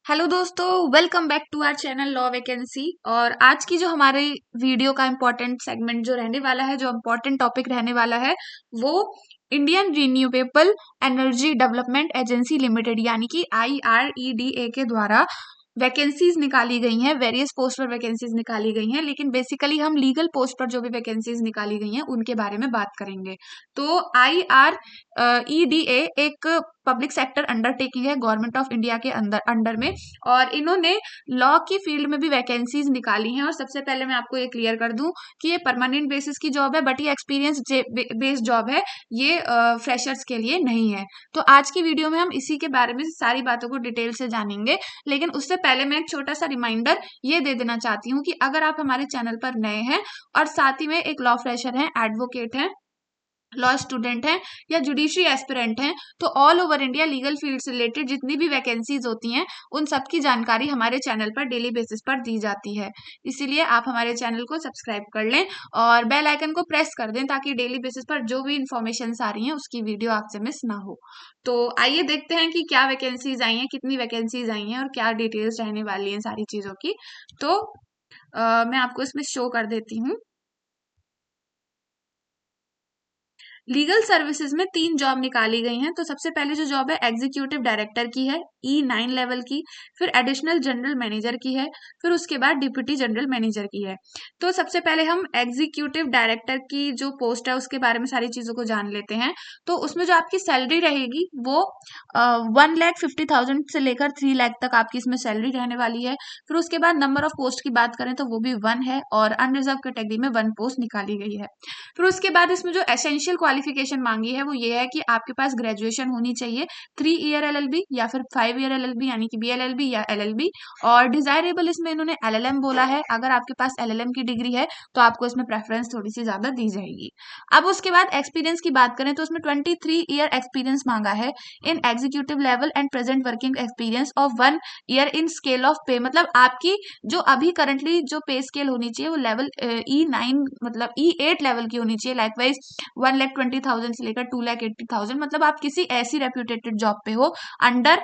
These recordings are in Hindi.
हेलो दोस्तों, welcome back to our channel law vacancy. और आज की जो हमारे वीडियो का इम्पोर्टेंट सेगमेंट जो रहने वाला है, जो इम्पोर्टेंट टॉपिक रहने वाला है, वो Indian renewable energy development agency limited यानी कि IREDA के द्वारा वैकेंसीज निकाली गई हैं। वेरियस पोस्ट पर वैकेंसीज निकाली गई हैं, लेकिन बेसिकली हम लीगल पोस्ट पर जो भी वैकेंसीज निकाली गई हैं उनके बारे में बात करेंगे। तो IREDA एक पब्लिक सेक्टर अंडरटेकिंग है गवर्नमेंट ऑफ इंडिया के अंडर में, और इन्होंने लॉ की फील्ड में भी वैकेंसीज निकाली हैं। और सबसे पहले मैं आपको ये क्लियर कर दूं कि ये परमानेंट बेसिस की जॉब है, बट ये एक्सपीरियंस बेस्ड जॉब है, ये फ्रेशर्स के लिए नहीं है। तो आज की वीडियो में हम इसी के बारे में सारी बातों को डिटेल से जानेंगे, लेकिन उससे पहले मैं एक छोटा सा रिमाइंडर ये दे देना चाहती हूँ कि अगर आप हमारे चैनल पर नए हैं और साथ ही में एक लॉ फ्रेशर हैं, एडवोकेट हैं, लॉ स्टूडेंट हैं या जुडिशरी एस्पिरेंट हैं, तो all over India legal field से रिलेटेड जितनी भी वैकेंसीज होती हैं उन सब की जानकारी हमारे चैनल पर डेली बेसिस पर दी जाती है। इसीलिए आप हमारे चैनल को सब्सक्राइब कर लें और बेल आइकन को प्रेस कर दें ताकि डेली बेसिस पर जो भी इंफॉर्मेशन आ रही हैं उसकी वीडियो आपसे मिस ना हो। तो आइए देखते हैं कि क्या वैकेंसीज आई हैं, कितनी वैकेंसीज आई हैं और क्या डिटेल्स रहने वाली हैं सारी चीज़ों की। तो मैं आपको इसमें शो कर देती हूँ। लीगल सर्विसेज में 3 जॉब निकाली गई हैं। तो सबसे पहले जो जॉब है एग्जीक्यूटिव डायरेक्टर की है, E9 लेवल की, फिर एडिशनल जनरल मैनेजर की है, फिर उसके बाद डिप्टी जनरल मैनेजर की है। तो सबसे पहले हम एग्जीक्यूटिव डायरेक्टर की जो पोस्ट है उसके बारे में सारी चीज़ों को जान लेते हैं। तो उसमें जो आपकी सैलरी रहेगी वो 1,50,000 से लेकर 3 लाख तक आपकी इसमें सैलरी रहने वाली है। फिर उसके बाद नंबर ऑफ पोस्ट की बात करें तो वो भी 1 है और अनरिजर्व कैटेगरी में 1 पोस्ट निकाली गई है। फिर उसके बाद इसमें जो एसेंशियल क्वालिफिकेशन मांगी है वो ये है कि आपके पास ग्रेजुएशन होनी चाहिए, 3 ईयर LLB या फिर 5 ईयर LLB यानी कि BLLB या LLB। और डिजायरेबल इसमें इन्होंने LLM बोला है। अगर आपके पास LLM की डिग्री है तो आपको इसमें प्रेफरेंस थोड़ी सी ज्यादा दी जाएगी। अब उसके बाद एक्सपीरियंस की बात करें तो उसमें 23 ईयर एक्सपीरियंस मांगा है in executive level and present working experience of 1 year in scale of pay. मतलब आपकी जो अभी करंटली जो पे स्केल होनी चाहिए वो लेवल E9 मतलब E8 लेवल की होनी चाहिए। लाइकवाइज 1,20,000 से लेकर 2,80,000, मतलब आप किसी ऐसी रेप्यूटेटेड जॉब पे हो अंडर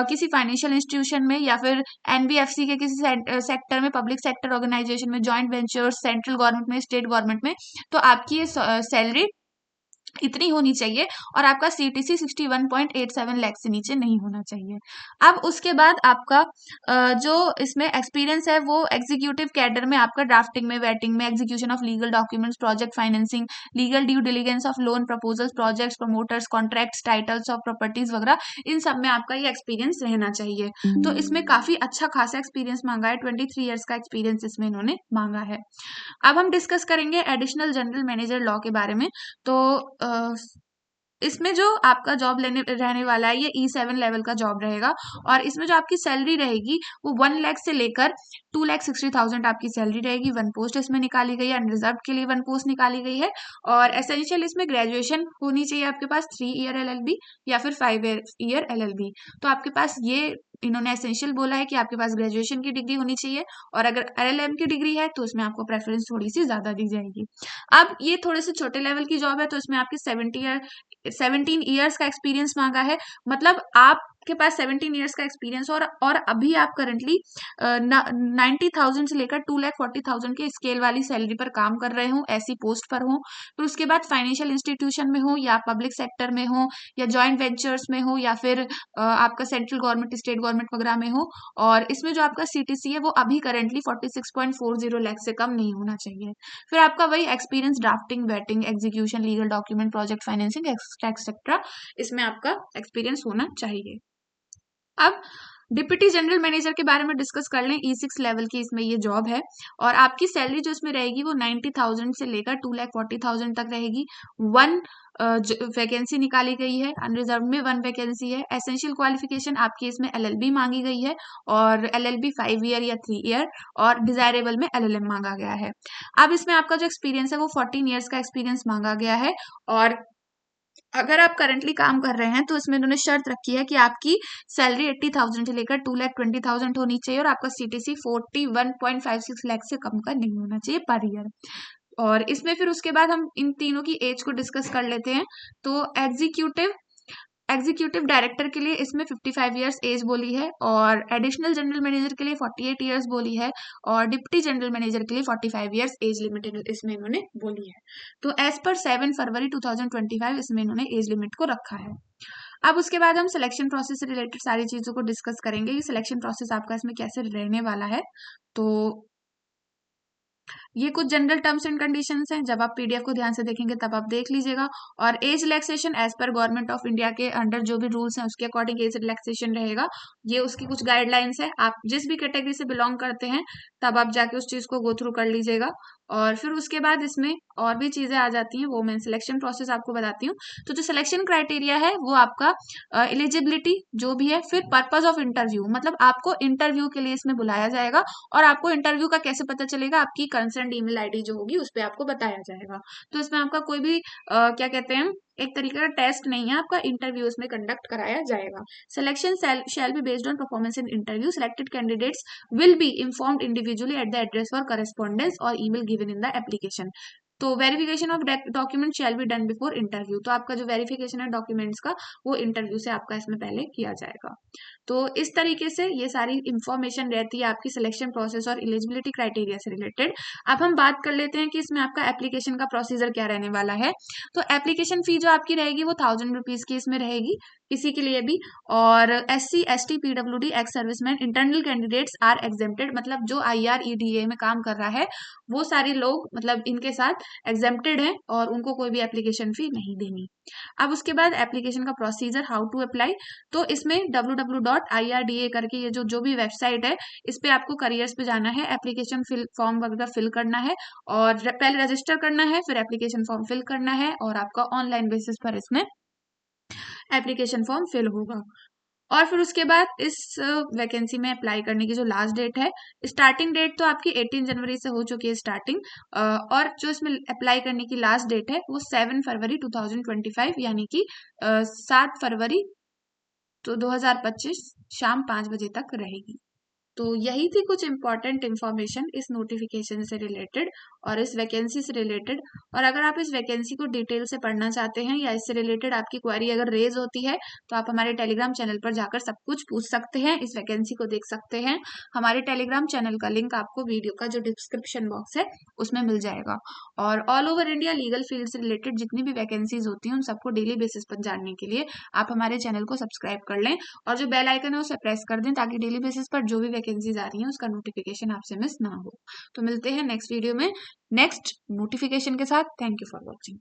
किसी फाइनेंशियल इंस्टीट्यूशन में या फिर NBFC के किसी सेक्टर में, पब्लिक सेक्टर ऑर्गेनाइजेशन में, जॉइंट वेंचर्स, सेंट्रल गवर्नमेंट में, स्टेट गवर्नमेंट में, तो आपकी ये सैलरी इतनी होनी चाहिए और आपका CTC 61.87 लाख से नीचे नहीं होना चाहिए। अब उसके बाद आपका जो इसमें एक्सपीरियंस है वो एग्जीक्यूटिव कैडर में आपका ड्राफ्टिंग में, वेटिंग में, execution of legal documents, project financing, legal due diligence of loan proposals, projects, promoters, contracts, titles of properties वगैरह, इन सब में आपका ये एक्सपीरियंस रहना चाहिए। तो इसमें काफी अच्छा खासा एक्सपीरियंस मांगा है, 23 ईयर्स का एक्सपीरियंस इसमें इन्होंने मांगा है। अब हम डिस्कस करेंगे एडिशनल जनरल मैनेजर लॉ के बारे में। तो अ, इसमें जो आपका जॉब लेने रहने वाला है ये E7 लेवल का जॉब रहेगा और इसमें जो आपकी सैलरी रहेगी वो 1 लाख से लेकर 2,60,000 आपकी सैलरी रहेगी। 1 पोस्ट इसमें निकाली गई है, अनरिजर्व के लिए 1 पोस्ट निकाली गई है। और एसेंशियल इसमें ग्रेजुएशन होनी चाहिए आपके पास, 3 ईयर LLB या फिर 5 ईयर LLB। तो आपके पास ये इन्होंने एसेंशियल बोला है कि आपके पास ग्रेजुएशन की डिग्री होनी चाहिए, और अगर LLM की डिग्री है तो उसमें आपको प्रेफरेंस थोड़ी सी ज्यादा दी जाएगी। अब ये थोड़े से छोटे लेवल की जॉब है तो इसमें आपकी 17 ईयर्स का एक्सपीरियंस मांगा है। मतलब आपके पास 17 ईयर्स का एक्सपीरियंस और अभी आप करंटली 90,000 से लेकर 2,40,000 के स्केल वाली सैलरी पर काम कर रहे हो, ऐसी पोस्ट पर हो। फिर उसके बाद फाइनेंशियल इंस्टीट्यूशन में हो या पब्लिक सेक्टर में हो या जॉइंट वेंचर्स में हो या फिर आपका सेंट्रल गवर्नमेंट, स्टेट गवर्नमेंट वगैरह में हो। और इसमें जो आपका CTC है वो अभी करंटली 46.40 लाख से कम नहीं होना चाहिए। फिर आपका वही experience drafting, waiting, execution, legal document, project financing etcetera, इसमें आपका एक्सपीरियंस होना चाहिए। अब डिप्टी जनरल मैनेजर के बारे में डिस्कस कर लें। E6 लेवल की इसमें ये जॉब है और आपकी सैलरी जो इसमें रहेगी वो 90,000 से लेकर 2,40,000 तक रहेगी। 1 वैकेंसी निकाली गई है, अनरिजर्व में 1 वैकेंसी है। एसेंशियल क्वालिफिकेशन आपकी इसमें LLB मांगी गई है और LLB 5 ईयर या 3 ईयर, और डिजायरेबल में LLM मांगा गया है। अब इसमें आपका जो एक्सपीरियंस है वो 14 ईयर्स का एक्सपीरियंस मांगा गया है। और अगर आप करंटली काम कर रहे हैं तो इसमें इन्होंने शर्त रखी है कि आपकी सैलरी 80,000 से लेकर 2,20,000 होनी चाहिए और आपका CTC 41.56 लाख से कम का नहीं होना चाहिए पर ईयर। और इसमें फिर उसके बाद हम इन तीनों की एज को डिस्कस कर लेते हैं। तो एग्जीक्यूटिव एग्जीक्यूटिव डायरेक्टर के लिए इसमें 55 ईयर्स एज बोली है, और एडिशनल जनरल मैनेजर के लिए 48 ईयर्स बोली है, और डिप्टी जनरल मैनेजर के लिए 45 ईयर्स एज लिमिट इसमें इन्होंने बोली है। तो एज पर 7 फरवरी 2025 इसमें इन्होंने एज लिमिट को रखा है। अब उसके बाद हम सिलेक्शन प्रोसेस से रिलेटेड सारी चीजों को डिस्कस करेंगे कि सिलेक्शन प्रोसेस आपका इसमें कैसे रहने वाला है। तो ये कुछ जनरल टर्म्स एंड कंडीशंस हैं, जब आप पीडीएफ को ध्यान से देखेंगे तब आप देख लीजिएगा। और एज रिलैक्सेशन एज पर गवर्नमेंट ऑफ इंडिया के अंडर जो भी रूल्स हैं उसके अकॉर्डिंग एज रिलैक्सेशन रहेगा। ये उसकी कुछ गाइडलाइंस है, आप जिस भी कैटेगरी से बिलोंग करते हैं तब आप जाके उस चीज को गो थ्रू कर लीजिएगा। और फिर उसके बाद इसमें और भी चीजें आ जाती हैं, वो मैं सिलेक्शन प्रोसेस आपको बताती हूँ। तो जो सिलेक्शन क्राइटेरिया है वो आपका एलिजिबिलिटी जो भी है, फिर पर्पज ऑफ इंटरव्यू, मतलब आपको इंटरव्यू के लिए इसमें बुलाया जाएगा, और आपको इंटरव्यू का कैसे पता चलेगा, आपकी कंसर्न ईमेल आईडी जो होगी उस पर आपको बताया जाएगा। तो इसमें आपका कोई भी क्या कहते हैं, एक तरीके का टेस्ट नहीं है, आपका इंटरव्यू इसमें कंडक्ट कराया जाएगा। Selection shall be based on performance in interview. Selected candidates will be informed individually at the address for correspondence और email given in the application. तो verification of document shall be done before interview. तो आपका जो वेरिफिकेशन है डॉक्यूमेंट्स का वो इंटरव्यू से आपका इसमें पहले किया जाएगा। तो इस तरीके से ये सारी इंफॉर्मेशन रहती है आपकी सिलेक्शन प्रोसेस और एलिजिबिलिटी क्राइटेरिया से रिलेटेड। अब हम बात कर लेते हैं कि इसमें आपका एप्लीकेशन का प्रोसीजर क्या रहने वाला है। तो एप्लीकेशन फी जो आपकी रहेगी वो 1000 रुपीज की इसमें रहेगी किसी के लिए भी। और SC ST PWD ex serviceman internal candidates are exempted, मतलब जो IREDA में काम कर रहा है वो सारे लोग मतलब इनके साथ एग्जेम्प्टेड हैं और उनको कोई भी एप्लीकेशन फी नहीं देनी। अब उसके बाद एप्लीकेशन का प्रोसीजर, हाउ टू अप्लाई। तो इसमें www.IRDA करके ये जो भी वेबसाइट है इस पे आपको करियर्स पे जाना है, एप्लीकेशन फॉर्म वगैरह फिल करना है, और पहले रजिस्टर करना है, फिर एप्लीकेशन फॉर्म फिल करना है, और आपका ऑनलाइन बेसिस पर इसमें एप्लीकेशन फॉर्म फिल होगा। और फिर उसके बाद इस वैकेंसी में अप्लाई करने की जो लास्ट डेट है, स्टार्टिंग डेट तो आपकी 18 जनवरी से हो चुकी है स्टार्टिंग, और जो इसमें अप्लाई करने की लास्ट डेट है वो 7 फरवरी 2025 यानी कि 7 फरवरी तो 2025 शाम 5 बजे तक रहेगी। तो यही थी कुछ इंपॉर्टेंट इन्फॉर्मेशन इस नोटिफिकेशन से रिलेटेड और इस वैकेंसी से रिलेटेड। और अगर आप इस वैकेंसी को डिटेल से पढ़ना चाहते हैं या इससे रिलेटेड आपकी क्वेरी अगर रेज होती है तो आप हमारे टेलीग्राम चैनल पर जाकर सब कुछ पूछ सकते हैं, इस वैकेंसी को देख सकते हैं। हमारे टेलीग्राम चैनल का लिंक आपको वीडियो का जो डिस्क्रिप्शन बॉक्स है उसमें मिल जाएगा। और all over India legal field से रिलेटेड जितनी भी वैकेंसीज होती हैं उन सबको डेली बेसिस पर जानने के लिए आप हमारे चैनल को सब्सक्राइब कर लें, और जो बेल आइकन है उसे प्रेस कर दें ताकि डेली बेसिस पर जो भी वैकेंसीज आ रही हैं उसका नोटिफिकेशन आपसे मिस ना हो। तो मिलते हैं नेक्स्ट वीडियो में नेक्स्ट नोटिफिकेशन के साथ। Thank you for watching.